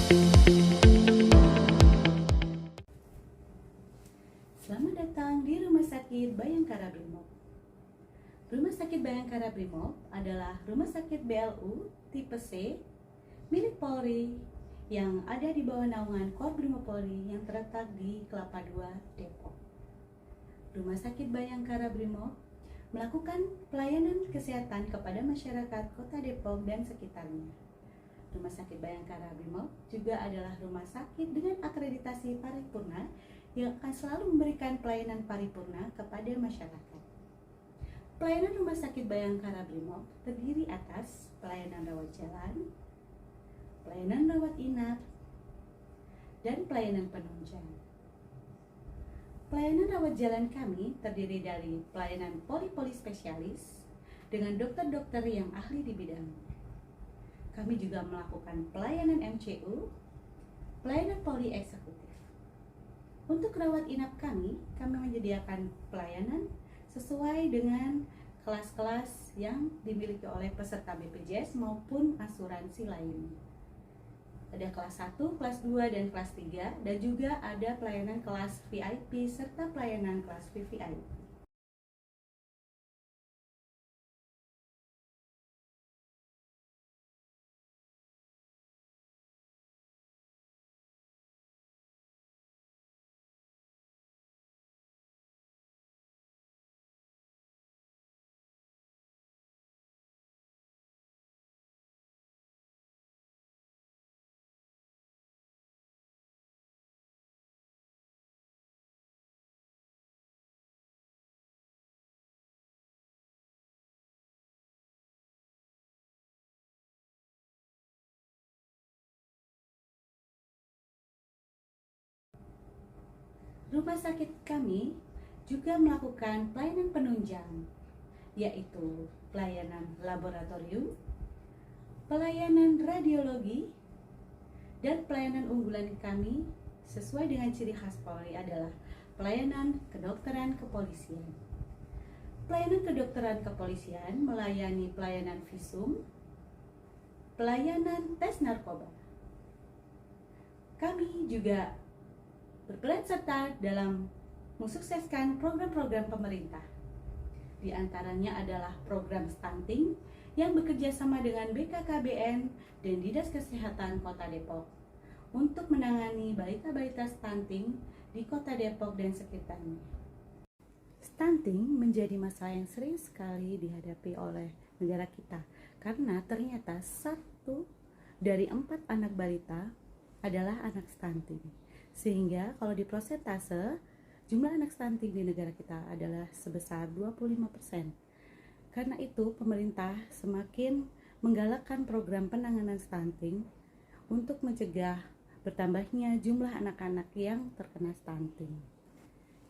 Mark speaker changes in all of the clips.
Speaker 1: Selamat datang di Rumah Sakit Bayangkara Brimob. Rumah Sakit Bayangkara Brimob adalah rumah sakit BLU tipe C milik Polri yang ada di bawah naungan Korbrimob Polri yang terletak di Kelapa II, Depok. Rumah Sakit Bayangkara Brimob melakukan pelayanan kesehatan kepada masyarakat Kota Depok dan sekitarnya. Rumah Sakit Bayangkara Brimob juga adalah rumah sakit dengan akreditasi paripurna yang akan selalu memberikan pelayanan paripurna kepada masyarakat. Pelayanan Rumah Sakit Bayangkara Brimob terdiri atas pelayanan rawat jalan, pelayanan rawat inap, dan pelayanan penunjang. Pelayanan rawat jalan kami terdiri dari pelayanan poli-poli spesialis dengan dokter-dokter yang ahli di bidang. Kami juga melakukan pelayanan MCU, pelayanan poli eksekutif. Untuk rawat inap kami menyediakan pelayanan sesuai dengan kelas-kelas yang dimiliki oleh peserta BPJS maupun asuransi lainnya. Ada kelas 1, kelas 2, dan kelas 3, dan juga ada pelayanan kelas VIP serta pelayanan kelas VVIP. Rumah sakit kami juga melakukan pelayanan penunjang, yaitu pelayanan laboratorium, pelayanan radiologi, dan pelayanan unggulan kami sesuai dengan ciri khas Polri adalah pelayanan kedokteran kepolisian. Pelayanan kedokteran kepolisian melayani pelayanan visum, pelayanan tes narkoba. Kami juga berperan serta dalam mensukseskan program-program pemerintah. Di antaranya adalah program stunting yang bekerja sama dengan BKKBN dan Dinas Kesehatan Kota Depok untuk menangani balita-balita stunting di Kota Depok dan sekitarnya. Stunting menjadi masalah yang sering sekali dihadapi oleh negara kita karena ternyata 1 dari 4 anak balita adalah anak stunting. Sehingga kalau di prosentase, jumlah anak stunting di negara kita adalah sebesar 25%. Karena itu, pemerintah semakin menggalakkan program penanganan stunting untuk mencegah bertambahnya jumlah anak-anak yang terkena stunting.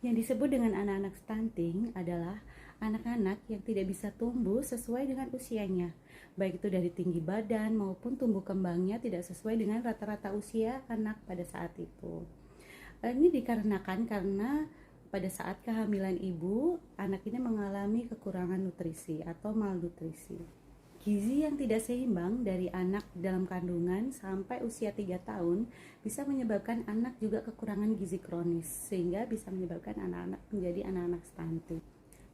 Speaker 1: Yang disebut dengan anak-anak stunting adalah anak-anak yang tidak bisa tumbuh sesuai dengan usianya, baik itu dari tinggi badan maupun tumbuh kembangnya tidak sesuai dengan rata-rata usia anak pada saat itu. Ini dikarenakan karena pada saat kehamilan ibu, anak ini mengalami kekurangan nutrisi atau malnutrisi. Gizi yang tidak seimbang dari anak dalam kandungan sampai usia 3 tahun bisa menyebabkan anak juga kekurangan gizi kronis, sehingga bisa menyebabkan anak-anak menjadi anak-anak stunting.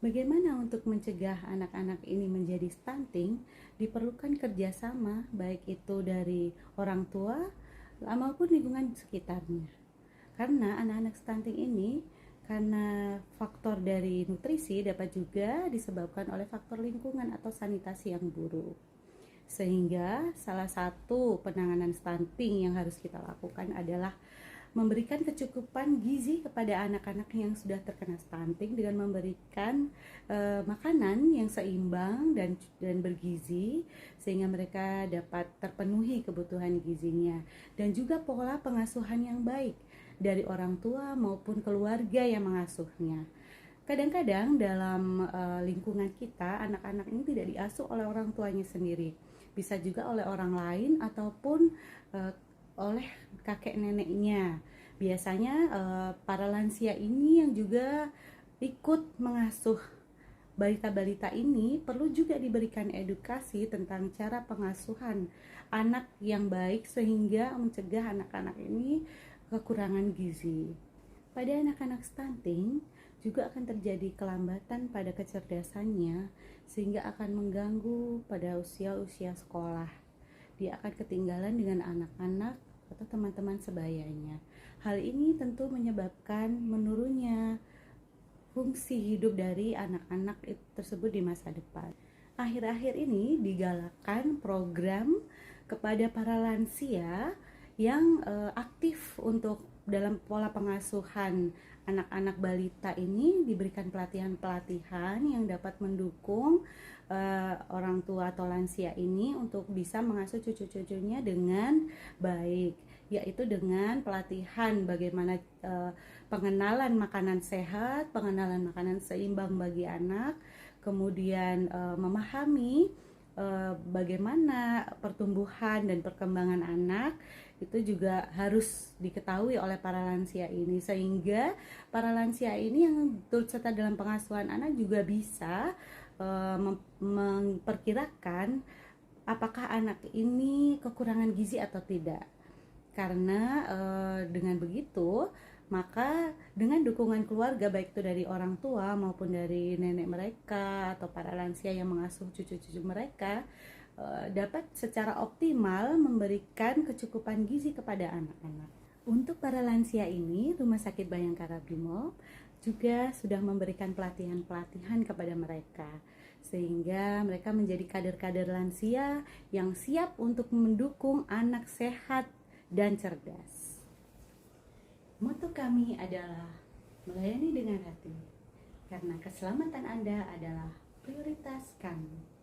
Speaker 1: Bagaimana untuk mencegah anak-anak ini menjadi stunting? Diperlukan kerjasama, baik itu dari orang tua maupun lingkungan sekitarnya. Karena anak-anak stunting ini, karena faktor dari nutrisi dapat juga disebabkan oleh faktor lingkungan atau sanitasi yang buruk. Sehingga salah satu penanganan stunting yang harus kita lakukan adalah memberikan kecukupan gizi kepada anak-anak yang sudah terkena stunting dengan memberikan makanan yang seimbang dan bergizi sehingga mereka dapat terpenuhi kebutuhan gizinya, dan juga pola pengasuhan yang baik dari orang tua maupun keluarga yang mengasuhnya. Kadang-kadang dalam lingkungan kita, anak-anak ini tidak diasuh oleh orang tuanya sendiri, bisa juga oleh orang lain ataupun oleh kakek neneknya. Biasanya para lansia ini yang juga ikut mengasuh balita-balita ini perlu juga diberikan edukasi tentang cara pengasuhan anak yang baik sehingga mencegah anak-anak ini kekurangan gizi. Pada anak-anak stunting juga akan terjadi kelambatan pada kecerdasannya sehingga akan mengganggu pada usia-usia sekolah. Dia akan ketinggalan dengan anak-anak atau teman-teman sebayanya. Hal ini tentu menyebabkan menurunnya fungsi hidup dari anak-anak tersebut di masa depan. Akhir-akhir ini digalakkan program kepada para lansia yang aktif untuk dalam pola pengasuhan anak-anak balita ini, diberikan pelatihan-pelatihan yang dapat mendukung orang tua atau lansia ini untuk bisa mengasuh cucu-cucunya dengan baik, yaitu dengan pelatihan bagaimana pengenalan makanan sehat, pengenalan makanan seimbang bagi anak, kemudian memahami bagaimana pertumbuhan dan perkembangan anak itu juga harus diketahui oleh para lansia ini, sehingga para lansia ini yang turut serta dalam pengasuhan anak juga bisa memperkirakan apakah anak ini kekurangan gizi atau tidak. Karena dengan begitu, maka dengan dukungan keluarga, baik itu dari orang tua maupun dari nenek mereka atau para lansia yang mengasuh cucu-cucu mereka, dapat secara optimal memberikan kecukupan gizi kepada anak-anak. Untuk para lansia ini, Rumah Sakit Bayangkara Brimob juga sudah memberikan pelatihan-pelatihan kepada mereka, sehingga mereka menjadi kader-kader lansia yang siap untuk mendukung anak sehat dan cerdas. Moto kami adalah melayani dengan hati, karena keselamatan Anda adalah prioritas kami.